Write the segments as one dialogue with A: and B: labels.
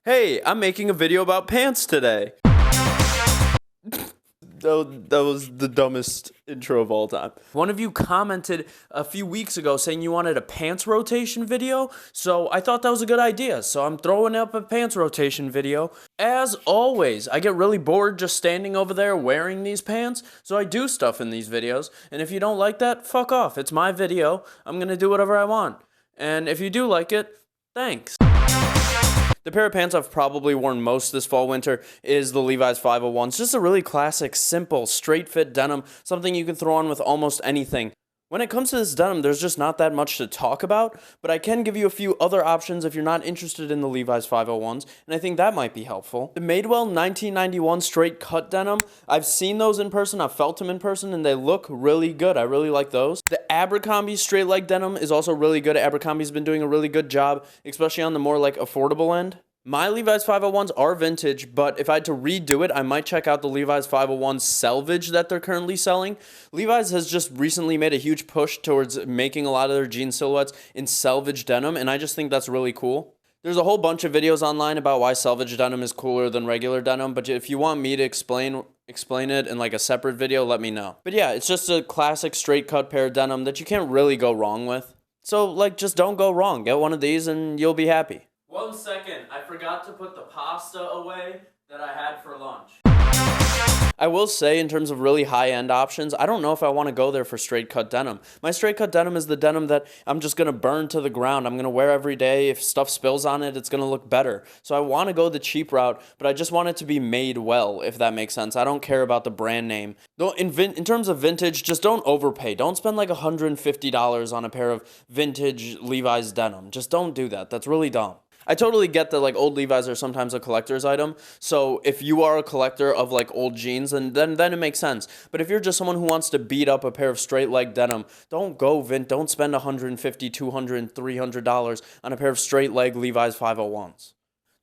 A: Hey, I'm making a video about pants today. That was the dumbest intro of all time. One of you commented a few weeks ago saying you wanted a pants rotation video, so I thought that was a good idea, so I'm throwing up a pants rotation video. As always, I get really bored just standing over there wearing these pants, so I do stuff in these videos, and if you don't like that, fuck off. It's my video. I'm gonna do whatever I want. And if you do like it, thanks. The pair of pants I've probably worn most this fall winter is the Levi's 501s. Just a really classic, simple, straight fit denim, something you can throw on with almost anything. When it comes to this denim, there's just not that much to talk about, but I can give you a few other options if you're not interested in the Levi's 501s, and I think that might be helpful. The Madewell 1991 straight cut denim, I've seen those in person, I've felt them in person, and they look really good. I really like those. The Abercrombie straight leg denim is also really good. Abercrombie's been doing a really good job, especially on the more like affordable end. My Levi's 501s are vintage, but if I had to redo it, I might check out the Levi's 501 selvage that they're currently selling. Levi's has just recently made a huge push towards making a lot of their jean silhouettes in selvage denim, and I just think that's really cool. There's a whole bunch of videos online about why selvage denim is cooler than regular denim, but if you want me to explain it in like a separate video, let me know. But yeah, it's just a classic straight cut pair of denim that you can't really go wrong with. So like, just don't go wrong. Get one of these and you'll be happy. 1 second, I forgot to put the pasta away that I had for lunch. I will say, in terms of really high-end options, I don't know if I want to go there for straight cut denim. My straight cut denim is the denim that I'm just going to burn to the ground. I'm going to wear every day. If stuff spills on it, it's going to look better. So I want to go the cheap route, but I just want it to be made well, if that makes sense. I don't care about the brand name. Though in terms of vintage, just don't overpay. Don't spend like $150 on a pair of vintage Levi's denim. Just don't do that. That's really dumb. I totally get that like old Levi's are sometimes a collector's item, so if you are a collector of like old jeans, then it makes sense. But if you're just someone who wants to beat up a pair of straight leg denim, don't spend $150, $200, $300 on a pair of straight leg Levi's 501s.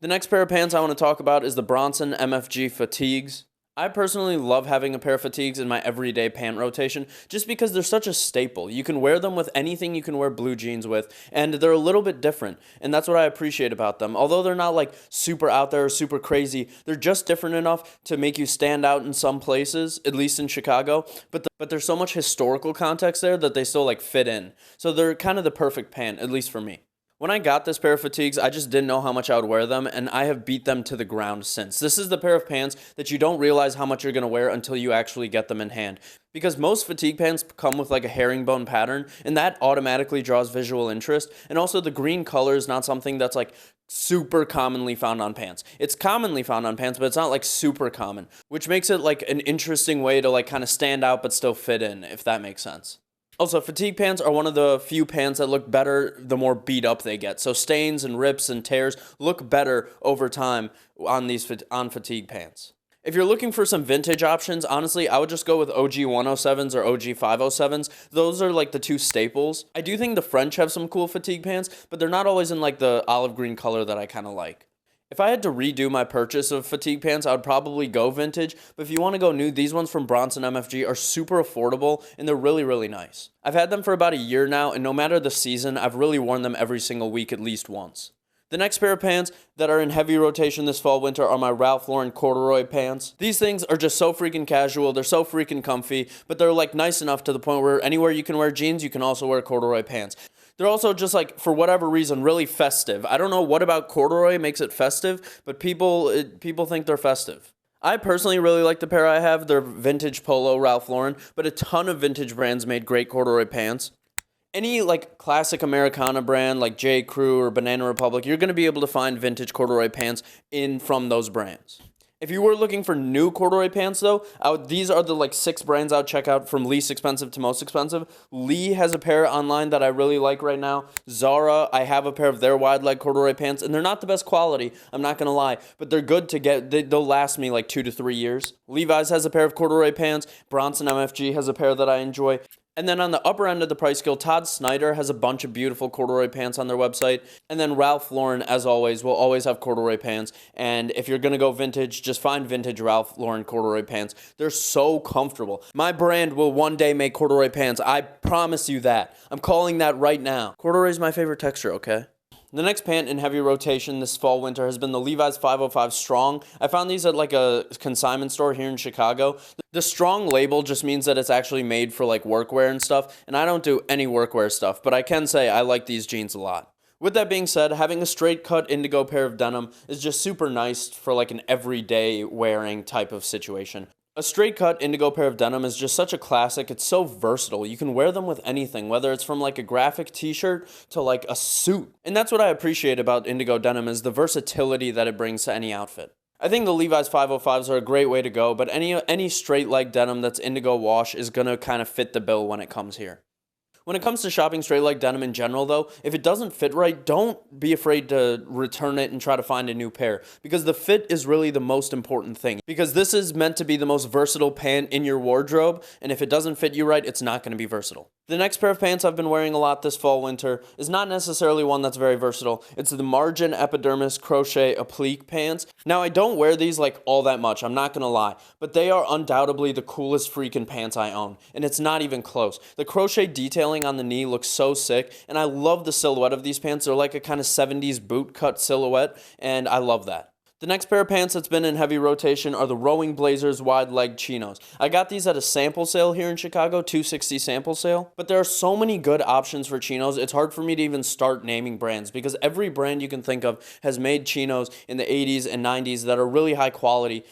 A: The next pair of pants I want to talk about is the Bronson MFG fatigues. I personally love having a pair of fatigues in my everyday pant rotation just because they're such a staple. You can wear them with anything you can wear blue jeans with, and they're a little bit different, and that's what I appreciate about them. Although they're not like super out there or super crazy, they're just different enough to make you stand out in some places, at least in Chicago, but there's so much historical context there that they still like fit in. So they're kind of the perfect pant, at least for me. When I got this pair of fatigues, I just didn't know how much I would wear them, and I have beat them to the ground since. This is the pair of pants that you don't realize how much you're going to wear until you actually get them in hand. Because most fatigue pants come with like a herringbone pattern, and that automatically draws visual interest. And also the green color is not something that's like super commonly found on pants. It's commonly found on pants, but it's not like super common, which makes it like an interesting way to like kind of stand out but still fit in, if that makes sense. Also, fatigue pants are one of the few pants that look better the more beat up they get. So stains and rips and tears look better over time on fatigue pants. If you're looking for some vintage options, honestly, I would just go with OG 107s or OG 507s. Those are like the two staples. I do think the French have some cool fatigue pants, but they're not always in like the olive green color that I kind of like. If I had to redo my purchase of fatigue pants, I would probably go vintage, but if you want to go new, these ones from Bronson MFG are super affordable, and they're really, really nice. I've had them for about a year now, and no matter the season, I've really worn them every single week at least once. The next pair of pants that are in heavy rotation this fall winter are my Ralph Lauren Corduroy pants. These things are just so freaking casual, they're so freaking comfy, but they're like nice enough to the point where anywhere you can wear jeans, you can also wear corduroy pants. They're also just like, for whatever reason, really festive. I don't know what about corduroy makes it festive, but people think they're festive. I personally really like the pair I have. They're vintage polo Ralph Lauren, but a ton of vintage brands made great corduroy pants. Any like classic Americana brand like J. Crew or Banana Republic, you're going to be able to find vintage corduroy pants from those brands. If you were looking for new corduroy pants, though, these are the like 6 brands I would check out from least expensive to most expensive. Lee has a pair online that I really like right now. Zara, I have a pair of their wide leg corduroy pants, and they're not the best quality, I'm not going to lie, but they're good to get. They'll last me like 2 to 3 years. Levi's has a pair of corduroy pants. Bronson MFG has a pair that I enjoy. And then on the upper end of the price scale, Todd Snyder has a bunch of beautiful corduroy pants on their website. And then Ralph Lauren, as always, will always have corduroy pants. And if you're going to go vintage, just find vintage Ralph Lauren corduroy pants. They're so comfortable. My brand will one day make corduroy pants. I promise you that. I'm calling that right now. Corduroy is my favorite texture, okay? The next pant in heavy rotation this fall winter has been the Levi's 505 Strong. I found these at like a consignment store here in Chicago. The Strong label just means that it's actually made for like workwear and stuff, and I don't do any workwear stuff, but I can say I like these jeans a lot. With that being said, having a straight cut indigo pair of denim is just super nice for like an everyday wearing type of situation. A straight cut indigo pair of denim is just such a classic. It's so versatile. You can wear them with anything, whether it's from like a graphic t-shirt to like a suit. And that's what I appreciate about indigo denim is the versatility that it brings to any outfit. I think the Levi's 505s are a great way to go, but any straight leg denim that's indigo wash is gonna kind of fit the bill when it comes here. When it comes to shopping straight leg denim in general though, if it doesn't fit right, don't be afraid to return it and try to find a new pair, because the fit is really the most important thing. Because this is meant to be the most versatile pant in your wardrobe, and if it doesn't fit you right, it's not going to be versatile. The next pair of pants I've been wearing a lot this fall winter is not necessarily one that's very versatile. It's the Margn Epidermis Crochet Appliqué pants. Now I don't wear these like all that much, I'm not gonna lie, but they are undoubtedly the coolest freaking pants I own, and it's not even close. The crochet detailing on the knee looks so sick, and I love the silhouette of these pants. They're like a kind of 70s boot cut silhouette, and I love that. The next pair of pants that's been in heavy rotation are the Rowing Blazers wide leg chinos. I got these at a sample sale here in Chicago, $260 sample sale. But there are so many good options for chinos, it's hard for me to even start naming brands because every brand you can think of has made chinos in the 80s and 90s that are really high quality.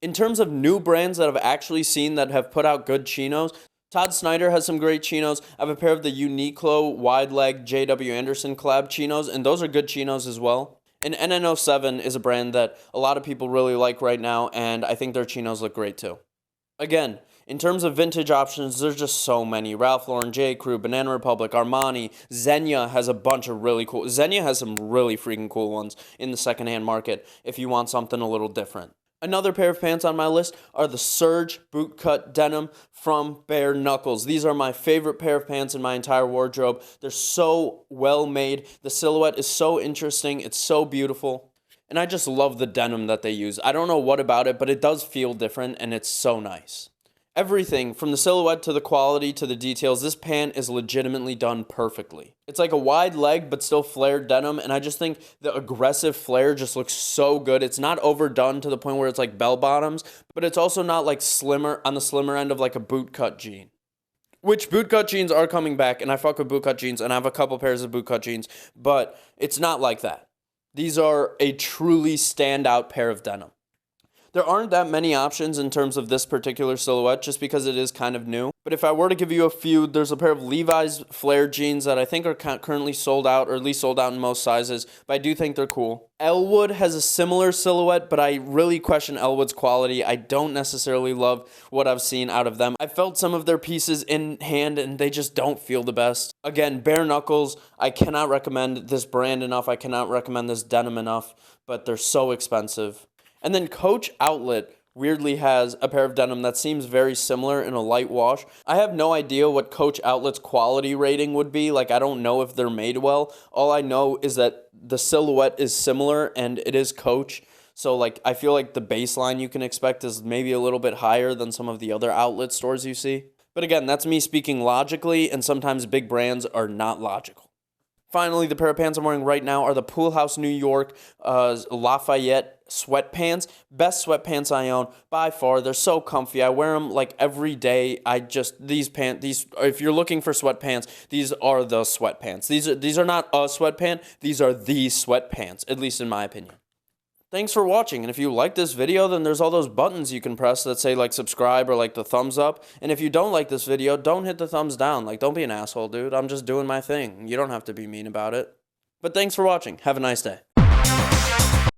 A: In terms of new brands that I've actually seen that have put out good chinos, Todd Snyder has some great chinos. I have a pair of the Uniqlo wide leg J.W. Anderson collab chinos, and those are good chinos as well. And NN07 is a brand that a lot of people really like right now, and I think their chinos look great too. Again, in terms of vintage options, there's just so many. Ralph Lauren, J. Crew, Banana Republic, Armani, Xenia has a bunch of really cool... Xenia has some really freaking cool ones in the secondhand market if you want something a little different. Another pair of pants on my list are the Serge bootcut denim from Bareknuckles. These are my favorite pair of pants in my entire wardrobe. They're so well made. The silhouette is so interesting. It's so beautiful. And I just love the denim that they use. I don't know what about it, but it does feel different and it's so nice. Everything, from the silhouette to the quality to the details, this pant is legitimately done perfectly. It's like a wide leg but still flared denim, and I just think the aggressive flare just looks so good. It's not overdone to the point where it's like bell bottoms, but it's also not like slimmer, on the slimmer end of like a bootcut jean. Which bootcut jeans are coming back, and I fuck with bootcut jeans, and I have a couple pairs of bootcut jeans, but it's not like that. These are a truly standout pair of denim. There aren't that many options in terms of this particular silhouette just because it is kind of new. But if I were to give you a few, there's a pair of Levi's flare jeans that I think are currently sold out, or at least sold out in most sizes, but I do think they're cool. Elwood has a similar silhouette, but I really question Elwood's quality. I don't necessarily love what I've seen out of them. I felt some of their pieces in hand and they just don't feel the best. Again, Bareknuckles, I cannot recommend this brand enough. I cannot recommend this denim enough, but they're so expensive. And then Coach Outlet weirdly has a pair of denim that seems very similar in a light wash. I have no idea what Coach Outlet's quality rating would be. Like, I don't know if they're made well. All I know is that the silhouette is similar and it is Coach. So, like, I feel like the baseline you can expect is maybe a little bit higher than some of the other outlet stores you see. But again, that's me speaking logically, and sometimes big brands are not logical. Finally, the pair of pants I'm wearing right now are the PoolHouse New York Lafayette sweatpants. Best sweatpants I own by far. They're so comfy. I wear them like every day. If you're looking for sweatpants, these are the sweatpants. These are not a sweatpant. These are the sweatpants, at least in my opinion. Thanks for watching, and if you like this video, then there's all those buttons you can press that say like subscribe or like the thumbs up, and if you don't like this video, don't hit the thumbs down. Like, don't be an asshole, dude. I'm just doing my thing. You don't have to be mean about it. But thanks for watching. Have a nice day.